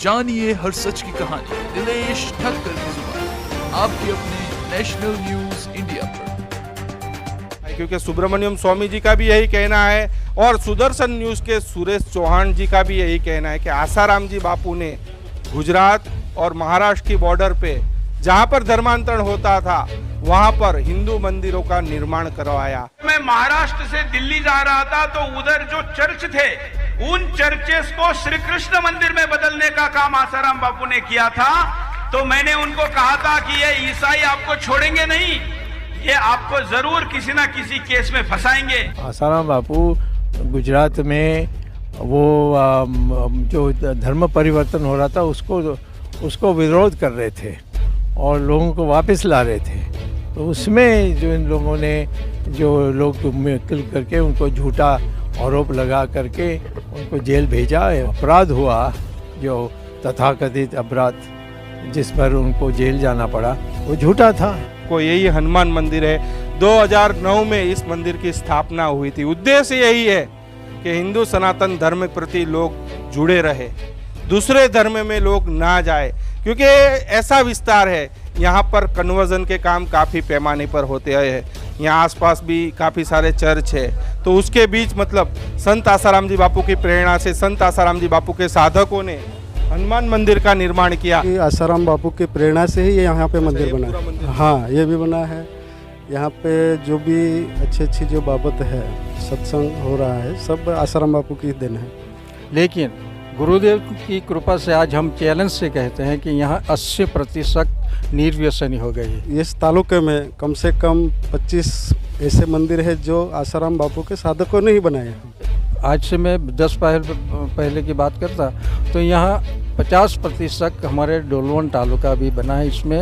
जानिए हर सच की कहानी दिनेश ठक्कर की जुबान आपके अपने नेशनल न्यूज इंडिया पर। क्योंकि सुब्रमण्यम स्वामी जी का भी यही कहना है और सुदर्शन न्यूज के सुरेश चौहान जी का भी यही कहना है कि आसाराम जी बापू ने गुजरात और महाराष्ट्र की बॉर्डर पे जहां पर धर्मांतरण होता था वहां पर हिंदू मंदिरों का निर्माण करवाया। मैं महाराष्ट्र से दिल्ली जा रहा था तो उधर जो चर्च थे उन चर्चेस को श्री कृष्ण मंदिर में बदलने का काम आसाराम बापू ने किया था। तो मैंने उनको कहा था कि ये ईसाई आपको छोड़ेंगे नहीं, ये आपको जरूर किसी ना किसी केस में फंसाएंगे। आसाराम बापू गुजरात में वो जो धर्म परिवर्तन हो रहा था उसको विरोध कर रहे थे और लोगों को वापस ला रहे थे। तो उसमें जो इन लोगों ने जो लोग मिल करके उनको झूठा आरोप लगा करके उनको जेल भेजा। अपराध हुआ जो तथाकथित अपराध जिस पर उनको जेल जाना पड़ा वो झूठा था। को यही हनुमान मंदिर है। 2009 में इस मंदिर की स्थापना हुई थी। उद्देश्य यही है कि हिंदू सनातन धर्म के प्रति लोग जुड़े रहे, दूसरे धर्म में लोग ना जाए, क्योंकि ऐसा विस्तार है यहाँ पर कन्वर्जन के काम काफ़ी पैमाने पर होते हैं। यहाँ आसपास भी काफ़ी सारे चर्च है। तो उसके बीच मतलब संत आसाराम जी बापू की प्रेरणा से संत आसाराम जी बापू के साधकों ने हनुमान मंदिर का निर्माण किया। आसाराम बापू की प्रेरणा से ही यहाँ पे मंदिर बना है। हाँ, ये भी बना है। यहाँ पे जो भी अच्छी जो बाबत है, सत्संग हो रहा है, सब आसाराम बापू की देन है। लेकिन गुरुदेव की कृपा से आज हम चैलेंज से कहते हैं कि यहाँ 80% निर्व्यसनी हो गई है। इस तालुके में कम से कम 25 ऐसे मंदिर है जो आसाराम बापू के साधकों ने ही बनाए हैं। आज से मैं 10 पहले की बात करता तो यहाँ 50% हमारे डोलवन तालुका भी बना है। इसमें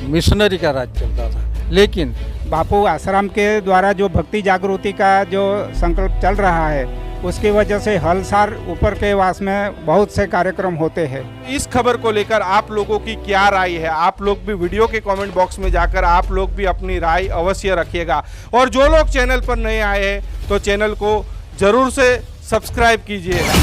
मिशनरी का राज चलता था। लेकिन बापू आसाराम के द्वारा जो भक्ति जागृति का जो संकल्प चल रहा है उसकी वजह से हलसार ऊपर के वास में बहुत से कार्यक्रम होते हैं। इस खबर को लेकर आप लोगों की क्या राय है? आप लोग भी वीडियो के कमेंट बॉक्स में जाकर आप लोग भी अपनी राय अवश्य रखिएगा। और जो लोग चैनल पर नए आए हैं तो चैनल को जरूर से सब्सक्राइब कीजिएगा।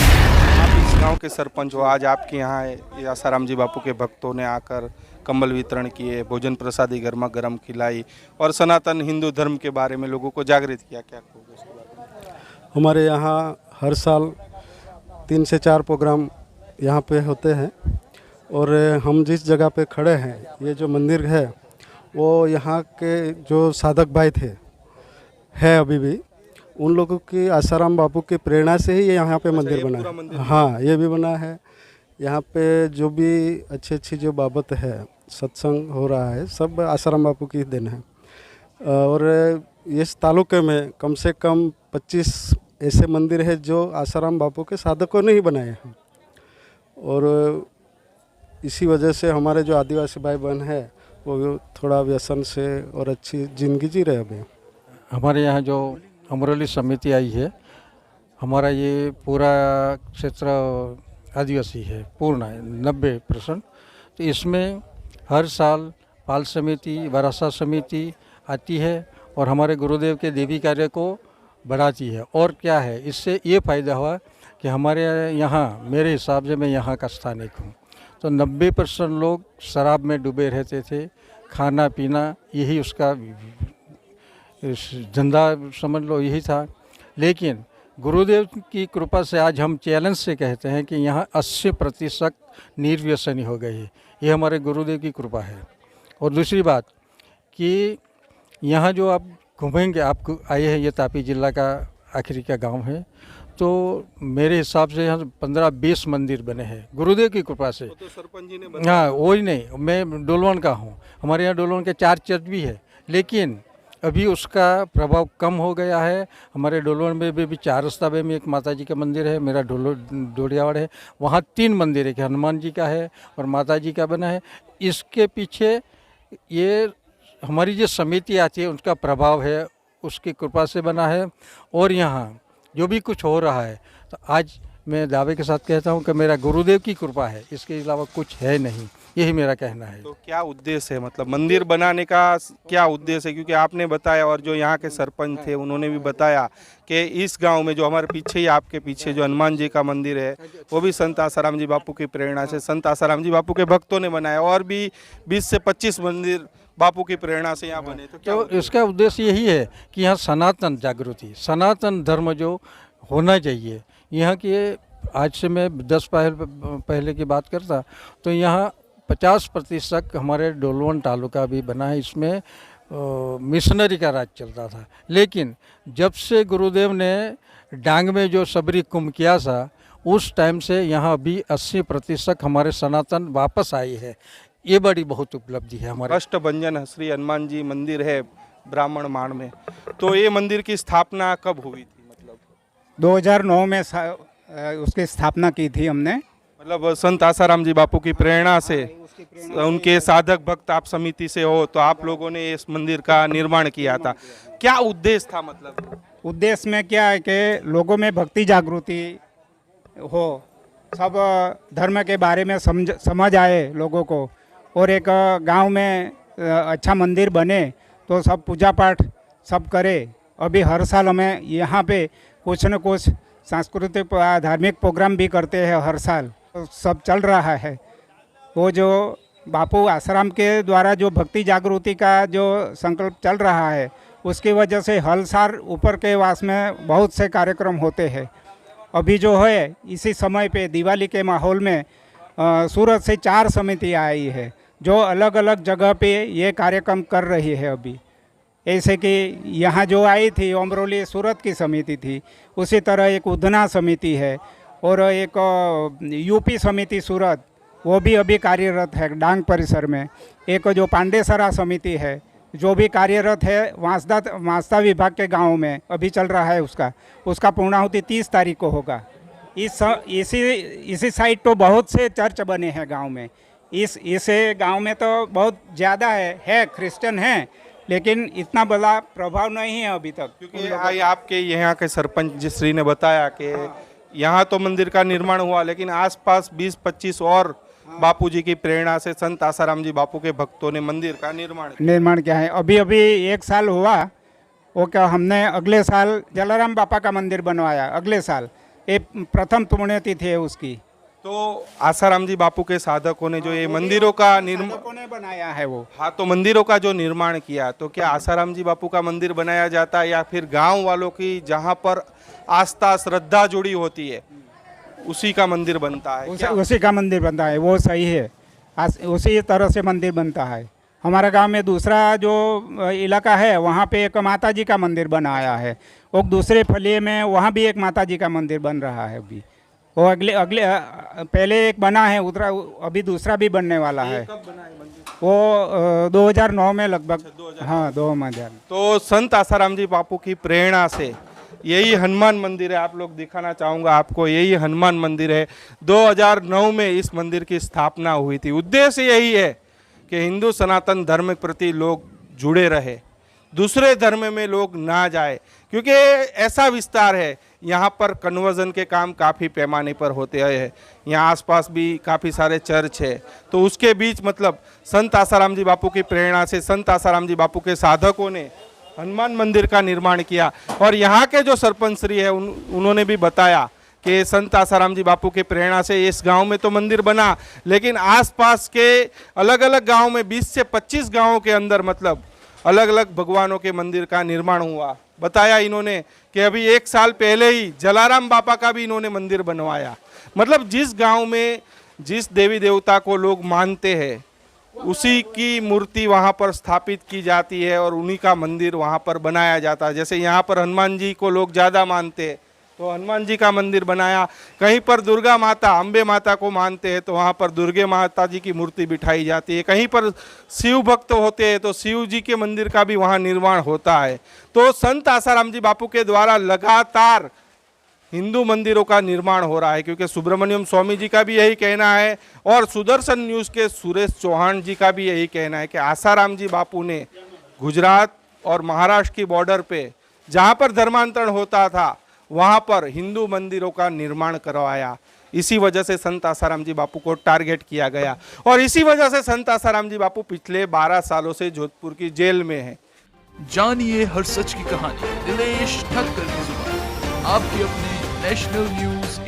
आप इस गाँव के सरपंच हो, आज आपके यहाँ आसाराम जी बापू के भक्तों ने आकर कंबल वितरण किए, भोजन प्रसादी गर्मा गर्म खिलाई और सनातन हिंदू धर्म के बारे में लोगों को जागृत किया। क्या कहोगे इसके बारे में? हमारे यहाँ हर साल 3 से 4 प्रोग्राम यहाँ पे होते हैं। और हम जिस जगह पे खड़े हैं, ये जो मंदिर है वो यहाँ के जो साधक भाई थे है अभी भी, उन लोगों की आसाराम बापू की प्रेरणा से ही यहाँ पे मंदिर बना है। हाँ, ये भी बना है। यहाँ पे जो भी अच्छी जो बाबत है, सत्संग हो रहा है, सब आसाराम बापू की देन है। और इस तालुके में कम से कम 25 ऐसे मंदिर है जो आसाराम बापू के साधकों ने ही बनाए हैं। और इसी वजह से हमारे जो आदिवासी भाई बहन है वो थोड़ा व्यसन से और अच्छी ज़िंदगी जी रहे अभी। हमारे यहाँ जो अमरोली समिति आई है, हमारा ये पूरा क्षेत्र आदिवासी है, पूर्ण है 90%। तो इसमें हर साल पाल समिति, वरासा समिति आती है और हमारे गुरुदेव के देवी कार्य को बढ़ाती है। और क्या है, इससे ये फ़ायदा हुआ कि हमारे यहाँ, मेरे हिसाब से मैं यहाँ का स्थानिक हूँ, तो 90% लोग शराब में डूबे रहते थे। खाना पीना यही उसका धंधा समझ लो, यही था। लेकिन गुरुदेव की कृपा से आज हम चैलेंज से कहते हैं कि यहाँ 80% निर्व्यसनी हो गई है। ये हमारे गुरुदेव की कृपा है। और दूसरी बात कि यहाँ जो आप घूमेंगे, आप आए हैं, ये तापी जिला का आखिरी का गांव है, तो मेरे हिसाब से यहाँ 15-20 मंदिर बने हैं गुरुदेव की कृपा से। तो सरपंच जी ने हाँ, वही नहीं, मैं डोलवन का हूँ। हमारे यहाँ डोलवन के 4 चर्च भी है, लेकिन अभी उसका प्रभाव कम हो गया है। हमारे डोलवन में भी 4 रास्ता में एक माता जी का मंदिर है, मेरा डोडियावाड़ है, वहाँ 3 मंदिर है, हनुमान जी का है और माता जी का बना है। इसके पीछे ये हमारी जो समिति आती है उसका प्रभाव है, उसकी कृपा से बना है। और यहाँ जो भी कुछ हो रहा है, तो आज मैं दावे के साथ कहता हूँ कि मेरा गुरुदेव की कृपा है, इसके अलावा कुछ है नहीं, यही मेरा कहना है। तो क्या उद्देश्य है, मतलब मंदिर बनाने का क्या उद्देश्य है? क्योंकि आपने बताया और जो यहाँ के सरपंच थे उन्होंने भी बताया कि इस गांव में जो हमारे पीछे ही, आपके पीछे जो हनुमान जी का मंदिर है वो भी संत आसाराम जी बापू की प्रेरणा से, संत आसाराम जी बापू के भक्तों ने बनाया, और भी 20 से 25 मंदिर बापू की प्रेरणा से यहाँ बने। तो इसका उद्देश्य यही है कि यहाँ सनातन जागृति, सनातन धर्म जो होना चाहिए यहाँ की। आज से मैं 10 पहले की बात करता तो यहाँ 50% हमारे डोलवन तालुका भी बना है, इसमें मिशनरी का राज चलता था। लेकिन जब से गुरुदेव ने डांग में जो सबरी कुंभ किया था, उस टाइम से यहाँ अभी 80% हमारे सनातन वापस आई है। ये बड़ी बहुत उपलब्धि है हमारे। अष्टभंजन श्री हनुमान जी मंदिर है ब्राह्मण माण में, तो ये मंदिर की स्थापना कब हुई थी? मतलब 2009 में उसकी स्थापना की थी हमने। मतलब संत आसाराम जी बापू की प्रेरणा से, उनके साधक भक्त आप समिति से हो, तो आप लोगों ने इस मंदिर का निर्माण किया था। क्या उद्देश्य था? मतलब उद्देश्य में क्या है कि लोगों में भक्ति जागृति हो, सब धर्म के बारे में समझ आए लोगों को, और एक गांव में अच्छा मंदिर बने तो सब पूजा पाठ सब करे। अभी हर साल हमें यहाँ पे कुछ न कुछ सांस्कृतिक धार्मिक प्रोग्राम भी करते हैं हर साल, तो सब चल रहा है। वो जो बापू आश्रम के द्वारा जो भक्ति जागृति का जो संकल्प चल रहा है, उसकी वजह से हर साल ऊपर के वास में बहुत से कार्यक्रम होते हैं। अभी जो है इसी समय पे दिवाली के माहौल में सूरत से 4 समितियाँ आई है जो अलग अलग जगह पे ये कार्यक्रम कर रही है अभी। ऐसे कि यहाँ जो आई थी अमरोली सूरत की समिति थी, उसी तरह एक उधना समिति है, और एक यूपी समिति सूरत, वो भी अभी कार्यरत है डांग परिसर में। एक जो पांडेसरा समिति है जो भी कार्यरत है वांसदा विभाग के गांव में, अभी चल रहा है उसका पूर्णाहुति 30 तारीख को होगा। इसी साइड तो बहुत से चर्च बने हैं गांव में। इस गांव में तो बहुत ज़्यादा है क्रिश्चियन हैं, लेकिन इतना बड़ा प्रभाव नहीं है अभी तक। क्योंकि आपके यहाँ के सरपंच जी श्री ने बताया कि यहाँ तो मंदिर का निर्माण हुआ, लेकिन आसपास 20-25 और बापूजी की प्रेरणा से संत आसाराम जी बापू के भक्तों ने मंदिर का निर्माण किया है। अभी 1 साल हुआ, वो क्या हमने अगले साल जलाराम बापा का मंदिर बनवाया। अगले साल ये प्रथम पुण्यतिथि है उसकी। तो आसाराम जी बापू के साधकों ने जो ये मंदिरों का निर्माण बनाया है वो, हाँ, तो मंदिरों का जो निर्माण किया, तो क्या आसाराम जी बापू का मंदिर बनाया जाता है या फिर गांव वालों की जहां पर आस्था श्रद्धा जुड़ी होती है उसी का मंदिर बनता है? उसी का मंदिर बनता है, वो सही है। उसी तरह से मंदिर बनता है। हमारा गांव में दूसरा जो इलाका है वहाँ पे एक माता जी का मंदिर बनाया है, और दूसरे फलिए में वहाँ भी एक माता जी का मंदिर बन रहा है अभी। वो अगले पहले एक बना है उधर, अभी दूसरा भी बनने वाला है। कब बना है मंदिर? वो 2009 में लगभग। हाँ, 2000। तो संत आसाराम जी बापू की प्रेरणा से यही हनुमान मंदिर है, आप लोग दिखाना चाहूँगा आपको, यही हनुमान मंदिर है। 2009 में इस मंदिर की स्थापना हुई थी। उद्देश्य यही है कि हिंदू सनातन धर्म के प्रति लोग जुड़े रहे, दूसरे धर्म में लोग ना जाए, क्योंकि ऐसा विस्तार है यहाँ पर कन्वर्जन के काम काफ़ी पैमाने पर होते हैं। यहाँ आसपास भी काफ़ी सारे चर्च है, तो उसके बीच मतलब संत आसाराम जी बापू की प्रेरणा से संत आसाराम जी बापू के साधकों ने हनुमान मंदिर का निर्माण किया। और यहाँ के जो सरपंच श्री है उन्होंने भी बताया कि संत आसाराम जी बापू की प्रेरणा से इस गांव में तो मंदिर बना, लेकिन आसपास के अलग अलग गांव में 20 से 25 गांवों के अंदर मतलब अलग अलग भगवानों के मंदिर का निर्माण हुआ। बताया इन्होंने कि अभी 1 साल पहले ही जलाराम बापा का भी इन्होंने मंदिर बनवाया। मतलब जिस गांव में जिस देवी देवता को लोग मानते हैं उसी की मूर्ति वहाँ पर स्थापित की जाती है और उन्हीं का मंदिर वहाँ पर बनाया जाता है। जैसे यहाँ पर हनुमान जी को लोग ज़्यादा मानते हैं तो हनुमान जी का मंदिर बनाया, कहीं पर दुर्गा माता अम्बे माता को मानते हैं तो वहाँ पर दुर्गे माता जी की मूर्ति बिठाई जाती है, कहीं पर शिव भक्त होते हैं तो शिव जी के मंदिर का भी वहाँ निर्माण होता है। तो संत आसाराम जी बापू के द्वारा लगातार हिंदू मंदिरों का निर्माण हो रहा है, क्योंकि सुब्रमण्यम स्वामी जी का भी यही कहना है और सुदर्शन न्यूज़ के सुरेश चौहान जी का भी यही कहना है कि आसाराम जी बापू ने गुजरात और महाराष्ट्र की बॉर्डर पे जहाँ पर धर्मांतरण होता था वहाँ पर हिंदू मंदिरों का निर्माण करवाया। इसी वजह से संत आसाराम जी बापू को टारगेट किया गया और इसी वजह से संत आसाराम जी बापू पिछले 12 सालों से जोधपुर की जेल में हैं। जानिए हर सच की कहानी दिनेश ठक्कर की जुबान, आपके अपने नेशनल न्यूज